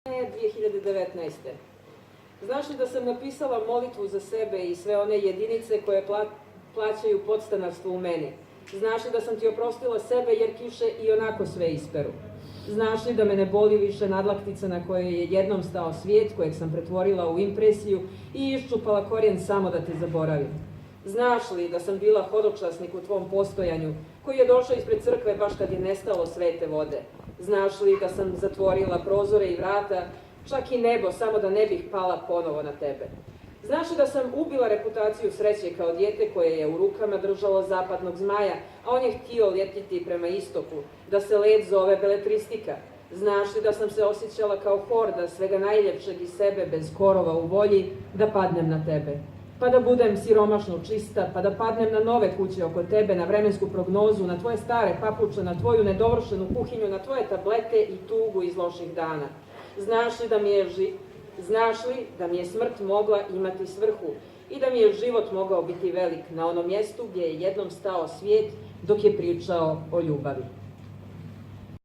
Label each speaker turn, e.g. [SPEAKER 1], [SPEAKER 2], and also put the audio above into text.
[SPEAKER 1] 2019. Znaš li da sam napisala molitvu za sebe i sve one jedinice koje plaćaju podstanarstvo u meni? Znaš li da sam ti oprostila sebe jer kiše i onako sve isperu? Znaš li da me ne boli više nadlaktica na kojoj je jednom stao svijet, kojeg sam pretvorila u impresiju i iščupala korijen samo da te zaboravim? Znaš li da sam bila hodočasnik u tvom postojanju, koji je došao ispred crkve baš kad je nestalo svete vode? Znaš li da sam zatvorila prozore i vrata, čak i nebo, samo da ne bih pala ponovo na tebe? Znaš li da sam ubila reputaciju sreće kao dijete koje je u rukama držalo zapadnog zmaja, a on je htio letjeti prema istoku, da se let zove beletristika? Znaš li da sam se osjećala kao horda svega najljepšeg iz sebe bez korova u volji, da padnem na tebe? Pa da budem siromašno čista, pa da padnem na nove kuće oko tebe, na vremensku prognozu, na tvoje stare papuče, na tvoju nedovršenu kuhinju, na tvoje tablete i tugu iz loših dana. Znaš li da mi je smrt mogla imati svrhu i da mi je život mogao biti velik na onom mjestu gdje je jednom stao svijet dok je pričao o ljubavi?